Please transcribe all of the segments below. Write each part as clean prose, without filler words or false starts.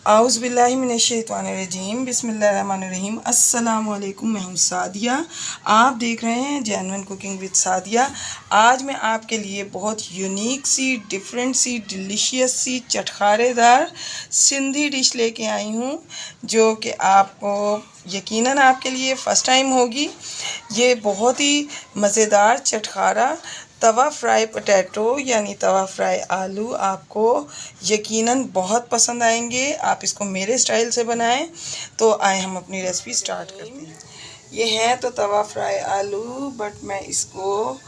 आउज़ बिल्लाहि मिनश्शैतानिर्रजीम बिस्मिल्लाहिर्रहमानिर्रहीम। अस्सलाम वालेकुम, मैं हूँ सादिया। आप देख रहे हैं जेन्युइन कुकिंग विद सादिया। आज मैं आपके लिए बहुत यूनिक सी, डिफरेंट सी, डिलीशियस सी, चटखारेदार सिंधी डिश लेके आई हूँ, जो कि आपको यकीनन आपके लिए फ़र्स्ट टाइम होगी। ये बहुत ही मज़ेदार चटखारा तवा फ्राई पोटैटो यानी तवा फ्राई आलू आपको यकीनन बहुत पसंद आएंगे। आप इसको मेरे स्टाइल से बनाएं। तो आए हम अपनी रेसिपी स्टार्ट करते हैं। ये है तो तवा फ्राई आलू, बट मैं इसको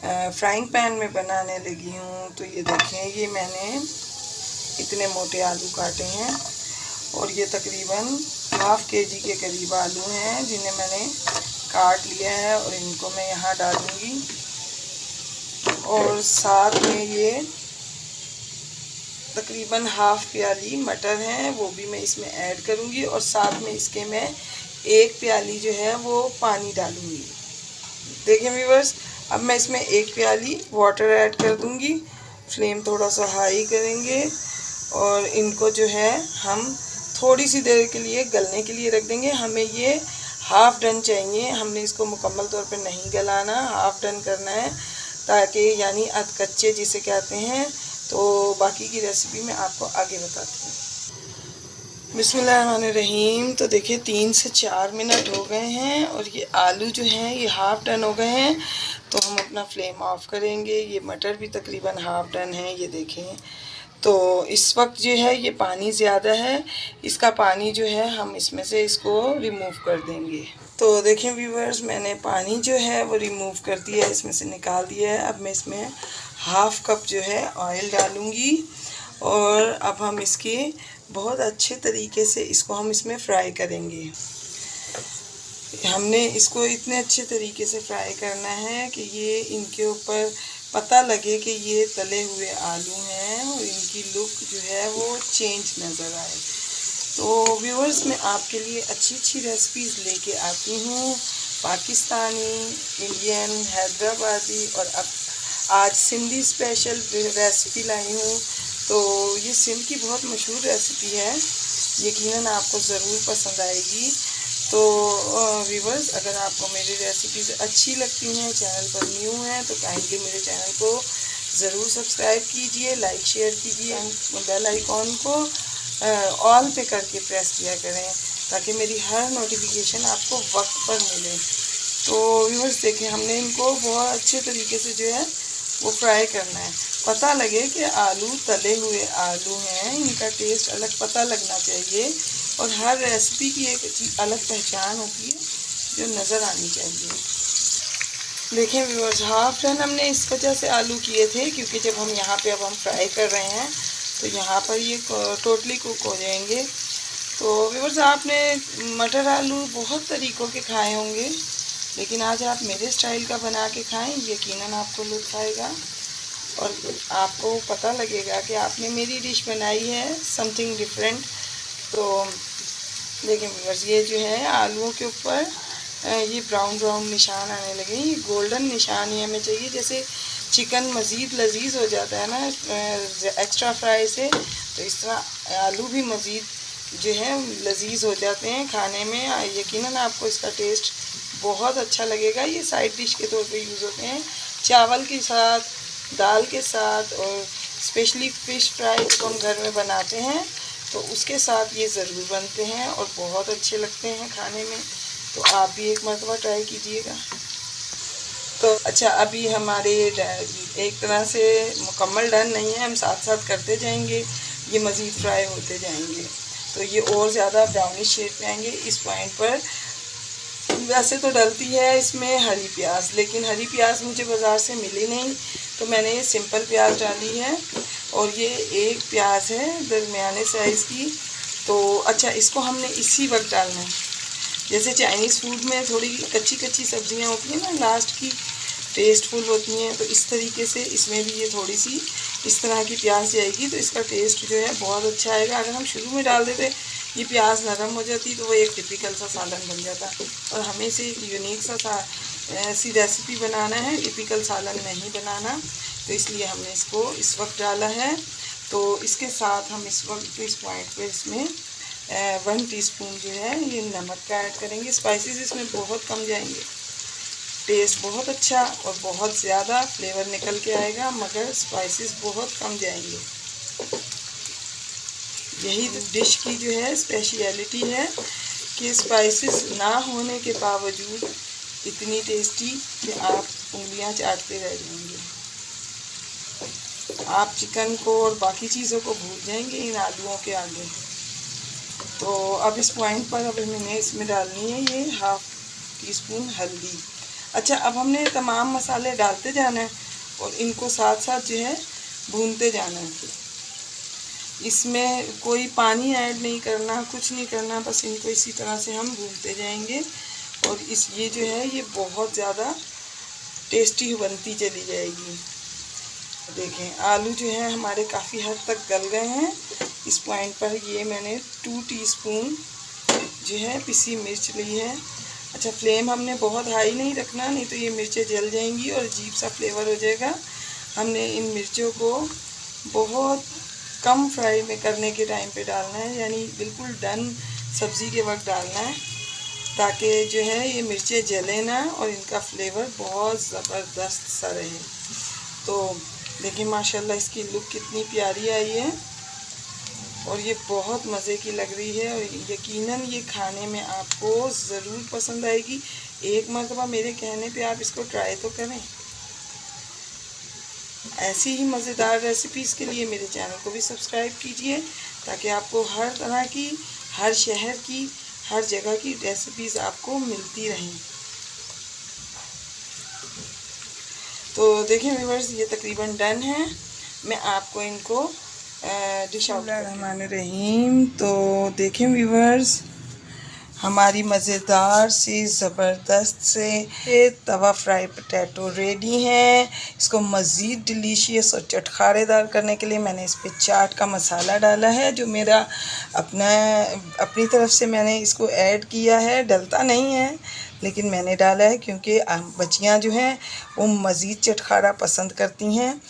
फ्राइंग पैन में बनाने लगी हूँ। तो ये देखें, ये मैंने इतने मोटे आलू काटे हैं और ये तकरीबन हाफ़ केजी के करीब आलू हैं, जिन्हें मैंने काट लिया है और इनको मैं यहाँ डालूँगी। और साथ में ये तकरीबन हाफ़ प्याली मटर है, वो भी मैं इसमें ऐड करूँगी। और साथ में इसके मैं 1 प्याली जो है वो पानी डालूँगी। देखिए व्यूअर्स, अब मैं इसमें 1 प्याली वाटर ऐड कर दूँगी। फ्लेम थोड़ा सा हाई करेंगे और इनको जो है हम थोड़ी सी देर के लिए गलने के लिए रख देंगे। हमें ये हाफ़ डन चाहिए, हमने इसको मुकम्मल तौर पे नहीं गलाना, हाफ़ डन करना है, ताकि यानी अध कच्चे जिसे कहते हैं। तो बाकी की रेसिपी मैं आपको आगे बताती हूँ। बिस्मिल्लाहिर्रहमानिर्रहीम। तो देखिए 3 से 4 मिनट हो गए हैं और ये आलू जो हैं ये हाफ़ डन हो गए हैं। तो हम अपना फ्लेम ऑफ करेंगे। ये मटर भी तकरीबन हाफ़ डन है, ये देखें। तो इस वक्त जो है ये पानी ज़्यादा है, इसका पानी जो है हम इसमें से इसको रिमूव कर देंगे। तो देखें व्यूअर्स, मैंने पानी जो है वो रिमूव कर दिया है, इसमें से निकाल दिया है। अब मैं इसमें हाफ़ कप जो है ऑयल डालूँगी और अब हम इसके बहुत अच्छे तरीके से इसको हम इसमें फ्राई करेंगे। हमने इसको इतने अच्छे तरीके से फ्राई करना है कि ये इनके ऊपर पता लगे कि ये तले हुए आलू हैं और इनकी लुक जो है वो चेंज नज़र आए। तो व्यूअर्स, मैं आपके लिए अच्छी अच्छी रेसिपीज़ लेके आती हूँ, पाकिस्तानी, इंडियन, हैदराबादी, और अब आज सिंधी स्पेशल रेसिपी लाई हूँ। तो ये सिंध की बहुत मशहूर रेसिपी है, यकीनन आपको ज़रूर पसंद आएगी। तो व्यूअर्स, अगर आपको मेरी रेसिपीज़ अच्छी लगती हैं, चैनल पर न्यू हैं, तो काइंडली मेरे चैनल को ज़रूर सब्सक्राइब कीजिए, लाइक शेयर कीजिए, बेल आइकॉन को ऑल पे करके प्रेस किया करें, ताकि मेरी हर नोटिफिकेशन आपको वक्त पर मिले। तो व्यूअर्स देखें, हमने इनको बहुत अच्छे तरीके से जो है वो फ्राई करना है। पता लगे कि आलू तले हुए आलू हैं, इनका टेस्ट अलग पता लगना चाहिए। और हर रेसिपी की एक अलग पहचान होती है जो नज़र आनी चाहिए। देखें व्यूअर्स, हाफ़ डन हमने इस वजह से आलू किए थे क्योंकि जब हम यहाँ पे अब हम फ्राई कर रहे हैं तो यहाँ पर ये टोटली कुक हो जाएंगे। तो व्यूअर्स, आपने मटर आलू बहुत तरीक़ों के खाए होंगे, लेकिन आज आप मेरे स्टाइल का बना के खाएं, यकीनन आपको लुत्फ़ आएगा और आपको पता लगेगा कि आपने मेरी डिश बनाई है समथिंग डिफरेंट। तो देखिए व्यूअर्स, ये जो है आलूओं के ऊपर ये ब्राउन ब्राउन निशान आने लगे। ये गोल्डन निशान ही हमें चाहिए, जैसे चिकन मज़ीद लजीज हो जाता है ना एक्स्ट्रा फ्राई से, तो इस तरह आलू भी मज़ीद जो है लजीज हो जाते हैं खाने में। यकीनन आपको इसका टेस्ट बहुत अच्छा लगेगा। ये साइड डिश के तौर पे यूज़ होते हैं, चावल के साथ, दाल के साथ, और स्पेशली फ़िश फ्राई जब हम घर में बनाते हैं तो उसके साथ ये ज़रूर बनते हैं और बहुत अच्छे लगते हैं खाने में। तो आप भी एक मरतबा ट्राई कीजिएगा। तो अच्छा, अभी हमारे एक तरह से मुकम्मल डन नहीं है, हम साथ साथ करते जाएंगे, ये मज़ीद फ्राई होते जाएंगे तो ये और ज़्यादा ब्राउनिश शेड पे आएंगे। इस पॉइंट पर वैसे तो डलती है इसमें हरी प्याज, लेकिन हरी प्याज मुझे बाज़ार से मिली नहीं, तो मैंने ये सिंपल प्याज डाली है। और ये एक प्याज है दरमियाने साइज़ की। तो अच्छा, इसको हमने इसी वक्त डालना है। जैसे चाइनीज़ फूड में थोड़ी कच्ची कच्ची सब्जियां होती हैं ना, लास्ट की टेस्टफुल होती हैं, तो इस तरीके से इसमें भी ये थोड़ी सी इस तरह की प्याज जाएगी तो इसका टेस्ट जो है बहुत अच्छा आएगा। अगर हम शुरू में डाल देते ये प्याज नरम हो जाती तो वो एक टिपिकल सा सालन बन जाता। और हमें से एक यूनिक सा ऐसी रेसिपी बनाना है, टिपिकल सालन नहीं बनाना, तो इसलिए हमने इसको इस वक्त डाला है। तो इसके साथ हम इस वक्त इस पॉइंट पे इसमें 1 टीस्पून जो है ये नमक का ऐड करेंगे। स्पाइसेस इसमें बहुत कम जाएंगे, टेस्ट बहुत अच्छा और बहुत ज़्यादा फ्लेवर निकल के आएगा, मगर स्पाइसेस बहुत कम जाएंगे। यही डिश की जो है स्पेशलिटी है कि स्पाइसेस ना होने के बावजूद इतनी टेस्टी कि आप उंगलियां चाटते रह जाएंगे। आप चिकन को और बाकी चीज़ों को भूल जाएंगे इन आलूओं के आगे। तो अब इस पॉइंट पर अब मैंने इसमें डालनी है ये 1/2 टीस्पून हल्दी। अच्छा, अब हमने तमाम मसाले डालते जाना है और इनको साथ साथ जो है भूनते जाना है। इसमें कोई पानी ऐड नहीं करना, कुछ नहीं करना, बस इनको इसी तरह से हम भूनते जाएंगे और ये जो है ये बहुत ज़्यादा टेस्टी बनती चली जाएगी। देखें आलू जो है हमारे काफ़ी हद तक गल गए हैं। इस पॉइंट पर ये मैंने 2 टीस्पून जो है पिसी मिर्च ली है। अच्छा, फ्लेम हमने बहुत हाई नहीं रखना, नहीं तो ये मिर्चें जल जाएंगी और अजीब सा फ्लेवर हो जाएगा। हमने इन मिर्चों को बहुत कम फ्राई में करने के टाइम पे डालना है, यानी बिल्कुल डन सब्ज़ी के वक्त डालना है, ताकि जो है ये मिर्चें जले ना और इनका फ्लेवर बहुत ज़बरदस्त सा रहे। तो देखिए माशाल्लाह इसकी लुक कितनी प्यारी आई है और ये बहुत मज़े की लग रही है और यकीनन ये खाने में आपको ज़रूर पसंद आएगी। एक मरतबा मेरे कहने पे आप इसको ट्राई तो करें। ऐसी ही मज़ेदार रेसिपीज़ के लिए मेरे चैनल को भी सब्सक्राइब कीजिए, ताकि आपको हर तरह की, हर शहर की, हर जगह की रेसिपीज़ आपको मिलती रहें। तो देखिए व्यूअर्स, ये तकरीबन डन है। मैं आपको इनको डिश आउट रहीम। तो देखें व्यूअर्स, हमारी मज़ेदार सी ज़बरदस्त से तवा फ्राई पोटैटो रेडी हैं। इसको मज़ीद डिलीशियस और चटखारेदार करने के लिए मैंने इस पर चाट का मसाला डाला है, जो मेरा अपनी तरफ से मैंने इसको ऐड किया है। डलता नहीं है लेकिन मैंने डाला है क्योंकि बच्चियां जो हैं वो मज़ीद चटखारा पसंद करती हैं।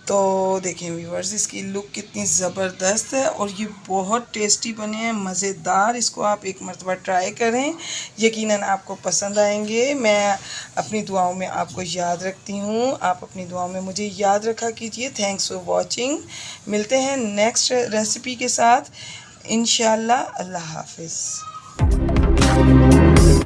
तो देखें व्यूअर्स, इसकी लुक कितनी ज़बरदस्त है और ये बहुत टेस्टी बने हैं, मज़ेदार। इसको आप एक मरतबा ट्राई करें, यकीनन आपको पसंद आएंगे। मैं अपनी दुआओं में आपको याद रखती हूँ, आप अपनी दुआओं में मुझे याद रखा कीजिए। Thanks for watching. मिलते हैं नेक्स्ट रेसिपी के साथ इंशाअल्लाह। अल्लाह हाफ़िज़।